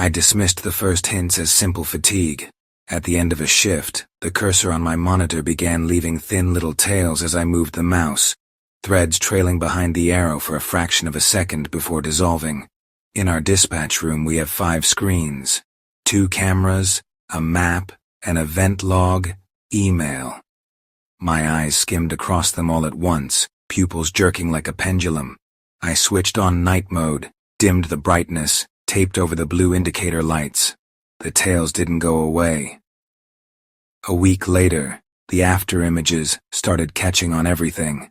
I dismissed the first hints as simple fatigue. At the end of a shift, the cursor on my monitor began leaving thin little tails as I moved the mouse, threads trailing behind the arrow for a fraction of a second before dissolving. In our dispatch room we have 5 screens, 2 cameras, a map, an event log, email. My eyes skimmed across them all at once, pupils jerking like a pendulum. I switched on night mode, dimmed the brightness, taped over the blue indicator lights. The tails didn't go away. A week later, the afterimages started catching on everything.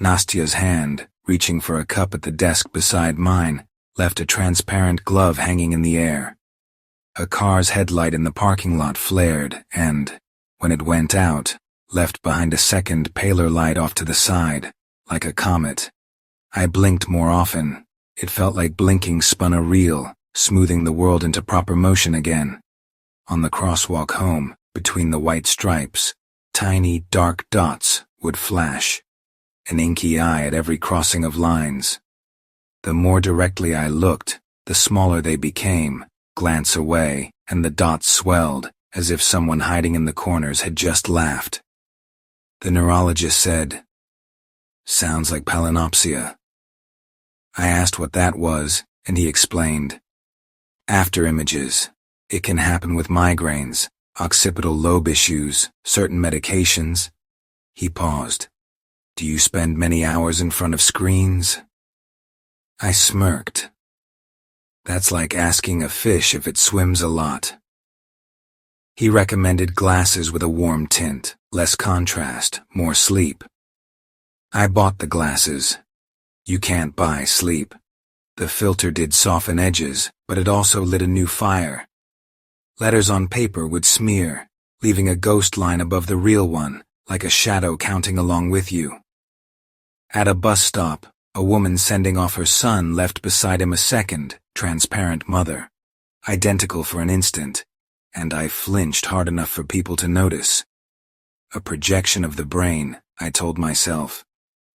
Nastia's hand, reaching for a cup at the desk beside mine, left a transparent glove hanging in the air. A car's headlight in the parking lot flared and, when it went out, left behind a second paler light off to the side, like a comet. I blinked more often. It felt like blinking spun a reel, smoothing the world into proper motion again. On the crosswalk home, between the white stripes, tiny dark dots would flash, an inky eye at every crossing of lines. The more directly I looked, the smaller they became, glance away, and the dots swelled, as if someone hiding in the corners had just laughed. The neurologist said, "Sounds like Palinopsia." I asked what that was, and he explained. Afterimages. It can happen with migraines, occipital lobe issues, certain medications. He paused. Do you spend many hours in front of screens? I smirked. That's like asking a fish if it swims a lot. He recommended glasses with a warm tint, less contrast, more sleep. I bought the glasses. You can't buy sleep. The filter did soften edges, but it also lit a new fire. Letters on paper would smear, leaving a ghost line above the real one, like a shadow counting along with you. At a bus stop, a woman sending off her son left beside him a second, transparent mother. Identical for an instant, and I flinched hard enough for people to notice. A projection of the brain, I told myself.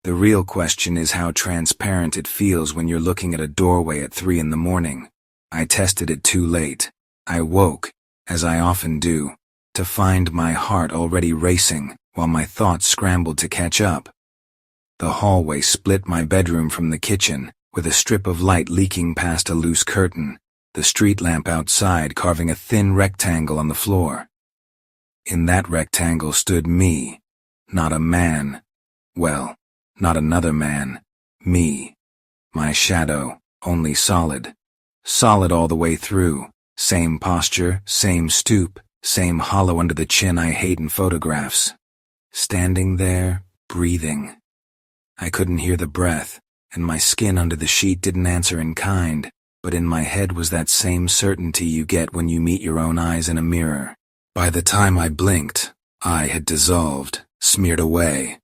The real question is how transparent it feels when you're looking at a doorway at 3 in the morning. I tested it too late. I woke, as I often do, to find my heart already racing while my thoughts scrambled to catch up. The hallway split my bedroom from the kitchen, with a strip of light leaking past a loose curtain, the street lamp outside carving a thin rectangle on the floor. In that rectangle stood me, not a man. Well, not another man. Me. My shadow, only solid. Solid all the way through. Same posture, same stoop, same hollow under the chin I hate in photographs. Standing there, breathing. I couldn't hear the breath, and my skin under the sheet didn't answer in kind, but in my head was that same certainty you get when you meet your own eyes in a mirror. By the time I blinked, I had dissolved, smeared away.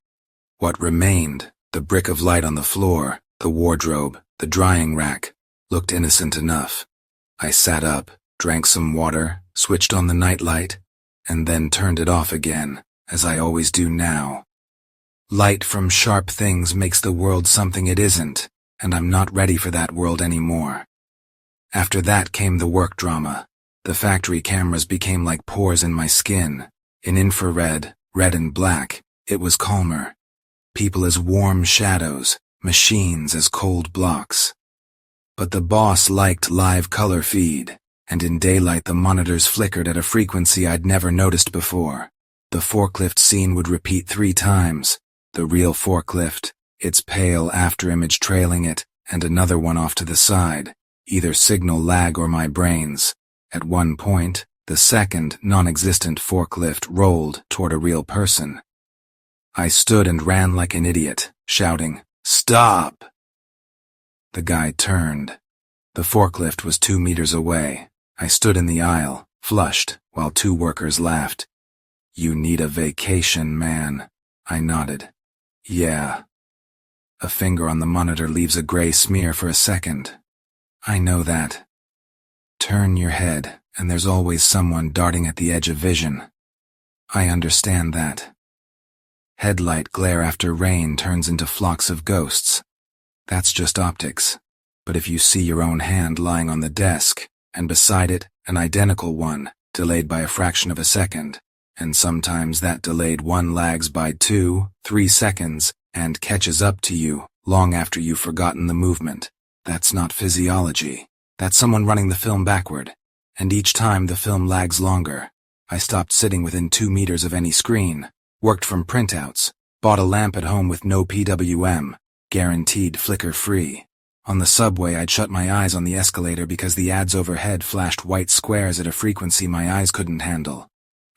What remained, the brick of light on the floor, the wardrobe, the drying rack, looked innocent enough. I sat up, drank some water, switched on the nightlight, and then turned it off again, as I always do now. Light from sharp things makes the world something it isn't, and I'm not ready for that world anymore. After that came the work drama. The factory cameras became like pores in my skin. In infrared, red and black, it was calmer. People as warm shadows, machines as cold blocks. But the boss liked live color feed, and in daylight the monitors flickered at a frequency I'd never noticed before. The forklift scene would repeat 3 times. The real forklift, its pale afterimage trailing it, and another one off to the side, either signal lag or my brains. At one point, the second, non-existent forklift rolled toward a real person. I stood and ran like an idiot, shouting, "Stop!" The guy turned. The forklift was 2 meters away. I stood in the aisle, flushed, while 2 workers laughed. "You need a vacation, man." I nodded. "Yeah." A finger on the monitor leaves a gray smear for a second. I know that. Turn your head, and there's always someone darting at the edge of vision. I understand that. Headlight glare after rain turns into flocks of ghosts. That's just optics. But if you see your own hand lying on the desk, and beside it, an identical one, delayed by a fraction of a second. And sometimes that delayed one lags by 2, 3 seconds, and catches up to you, long after you've forgotten the movement. That's not physiology. That's someone running the film backward. And each time the film lags longer. I stopped sitting within 2 meters of any screen, worked from printouts, bought a lamp at home with no PWM, guaranteed flicker-free. On the subway, I'd shut my eyes on the escalator because the ads overhead flashed white squares at a frequency my eyes couldn't handle.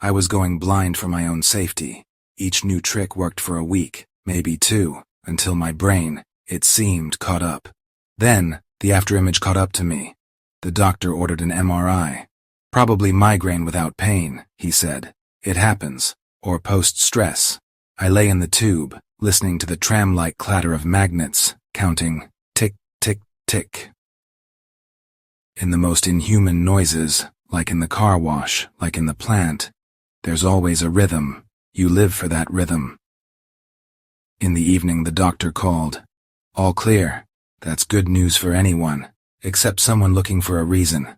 I was going blind for my own safety. Each new trick worked for a week, maybe 2, until my brain, it seemed, caught up. Then, the afterimage caught up to me. The doctor ordered an MRI. Probably migraine without pain, he said. It happens. Or post-stress. I lay in the tube, listening to the tram-like clatter of magnets, counting tick, tick, tick. In the most inhuman noises, like in the car wash, like in the plant, there's always a rhythm. You live for that rhythm. In the evening, the doctor called. All clear. That's good news for anyone, except someone looking for a reason.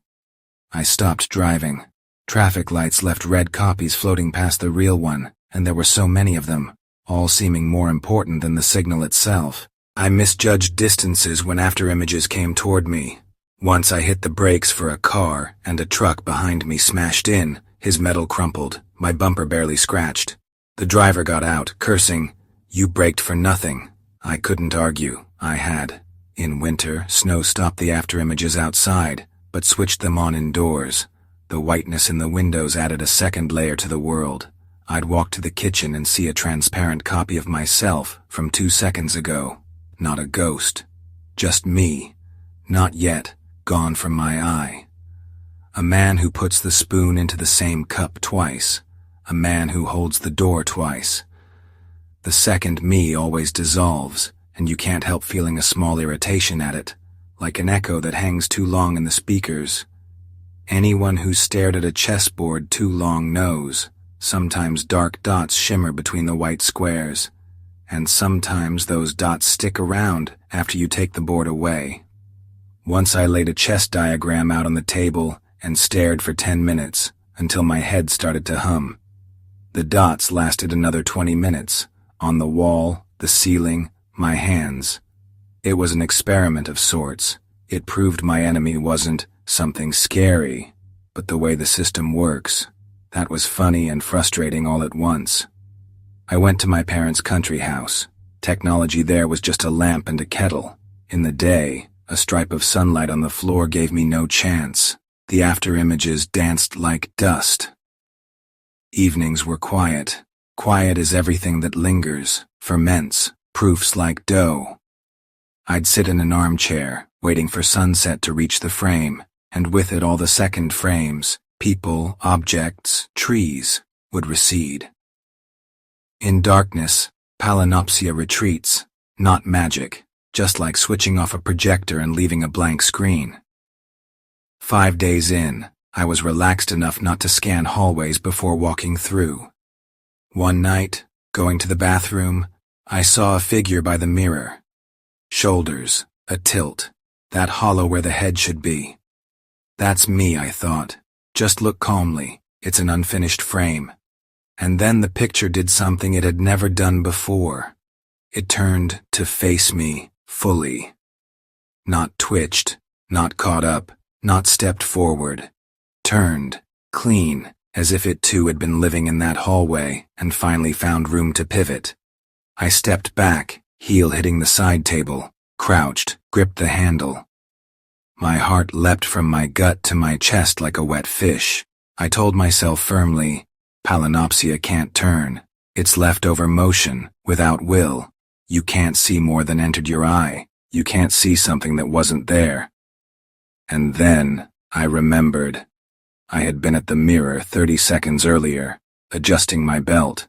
I stopped driving. Traffic lights left red copies floating past the real one, and there were so many of them, all seeming more important than the signal itself. I misjudged distances when afterimages came toward me. Once I hit the brakes for a car, and a truck behind me smashed in, his metal crumpled, my bumper barely scratched. The driver got out, cursing, "You braked for nothing." I couldn't argue. I had. In winter, snow stopped the afterimages outside, but switched them on indoors. The whiteness in the windows added a second layer to the world. I'd walk to the kitchen and see a transparent copy of myself from 2 seconds ago. Not a ghost. Just me. Not yet. Gone from my eye. A man who puts the spoon into the same cup twice. A man who holds the door twice. The second me always dissolves, and you can't help feeling a small irritation at it, like an echo that hangs too long in the speakers. Anyone who's stared at a chessboard too long knows. Sometimes dark dots shimmer between the white squares, and sometimes those dots stick around after you take the board away. Once I laid a chess diagram out on the table and stared for 10 minutes until my head started to hum. The dots lasted another 20 minutes, on the wall, the ceiling, my hands. It was an experiment of sorts. It proved my enemy wasn't something scary, but the way the system works. That was funny and frustrating all at once. I went to my parents' country house. Technology there was just a lamp and a kettle. In the day, a stripe of sunlight on the floor gave me no chance. The afterimages danced like dust. Evenings were quiet. Quiet is everything that lingers, ferments, proofs like dough. I'd sit in an armchair, waiting for sunset to reach the frame, and with it all the second frames, people, objects, trees, would recede. In darkness, Palinopsia retreats, not magic, just like switching off a projector and leaving a blank screen. 5 days in, I was relaxed enough not to scan hallways before walking through. One night, going to the bathroom, I saw a figure by the mirror. Shoulders, a tilt, that hollow where the head should be. That's me, I thought. Just look calmly, it's an unfinished frame. And then the picture did something it had never done before. It turned to face me, fully. Not twitched, not caught up, not stepped forward. Turned, clean, as if it too had been living in that hallway and finally found room to pivot. I stepped back, heel hitting the side table, crouched, gripped the handle. My heart leapt from my gut to my chest like a wet fish. I told myself firmly, Palinopsia can't turn. It's leftover motion, without will. You can't see more than entered your eye. You can't see something that wasn't there. And then, I remembered. I had been at the mirror 30 seconds earlier, adjusting my belt.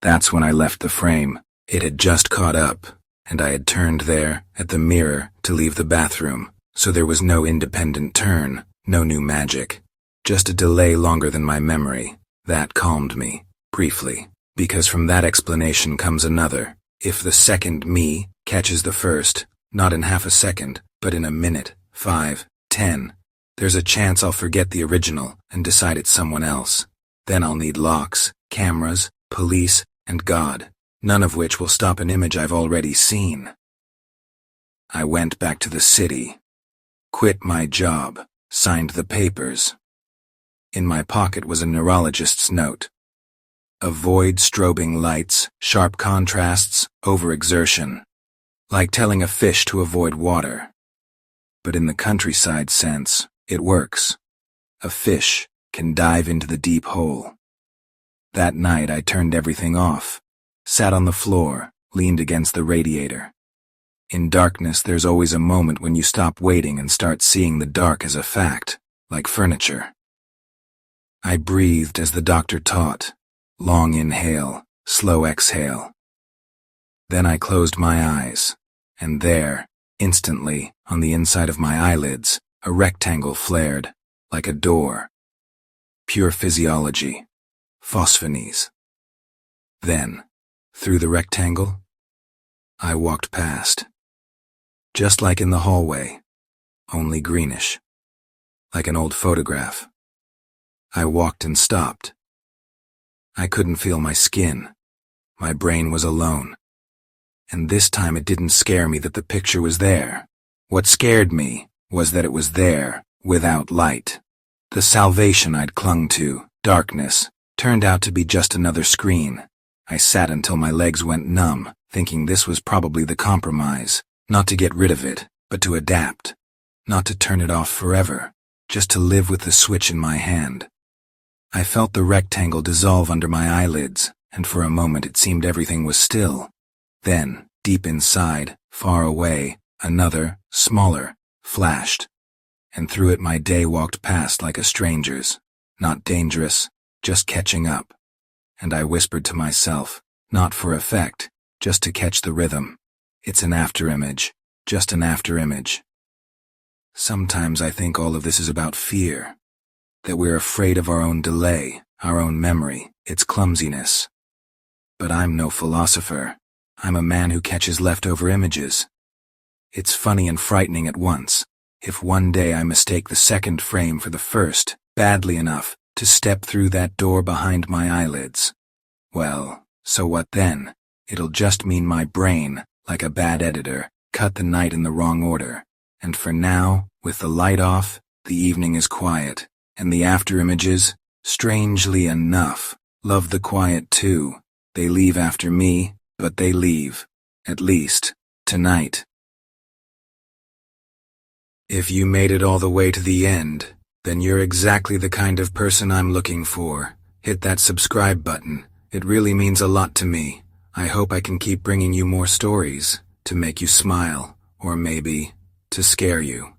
That's when I left the frame. It had just caught up, and I had turned there, at the mirror, to leave the bathroom, so there was no independent turn, no new magic. Just a delay longer than my memory. That calmed me, briefly, because from that explanation comes another. If the second me catches the first, not in half a second, but in a minute, 5, 10, There's a chance I'll forget the original and decide it's someone else. Then I'll need locks, cameras, police, and God, none of which will stop an image I've already seen. I went back to the city, quit my job, signed the papers. In my pocket was a neurologist's note. Avoid strobing lights, sharp contrasts, overexertion. Like telling a fish to avoid water. But in the countryside sense, it works. A fish can dive into the deep hole. That night I turned everything off, sat on the floor, leaned against the radiator. In darkness there's always a moment when you stop waiting and start seeing the dark as a fact, like furniture. I breathed as the doctor taught. Long inhale, slow exhale. Then I closed my eyes, and there, instantly, on the inside of my eyelids, a rectangle flared, like a door. Pure physiology. Phosphonies. Then, through the rectangle, I walked past. Just like in the hallway, only greenish. Like an old photograph. I walked and stopped. I couldn't feel my skin. My brain was alone. And this time it didn't scare me that the picture was there. What scared me was that it was there, without light. The salvation I'd clung to, darkness, turned out to be just another screen. I sat until my legs went numb, thinking this was probably the compromise, not to get rid of it, but to adapt. Not to turn it off forever, just to live with the switch in my hand. I felt the rectangle dissolve under my eyelids, and for a moment it seemed everything was still. Then, deep inside, far away, another, smaller, flashed. And through it my day walked past like a stranger's. Not dangerous, just catching up. And I whispered to myself, not for effect, just to catch the rhythm. It's an afterimage, just an afterimage. Sometimes I think all of this is about fear. That we're afraid of our own delay, our own memory, its clumsiness. But I'm no philosopher. I'm a man who catches leftover images. It's funny and frightening at once. If one day I mistake the second frame for the first, badly enough, to step through that door behind my eyelids. Well, so what then? It'll just mean my brain, like a bad editor, cut the night in the wrong order. And for now, with the light off, the evening is quiet. And the afterimages, strangely enough, love the quiet too. They leave after me, but they leave. At least, tonight. If you made it all the way to the end, then you're exactly the kind of person I'm looking for. Hit that subscribe button. It really means a lot to me. I hope I can keep bringing you more stories, to make you smile, or maybe, to scare you.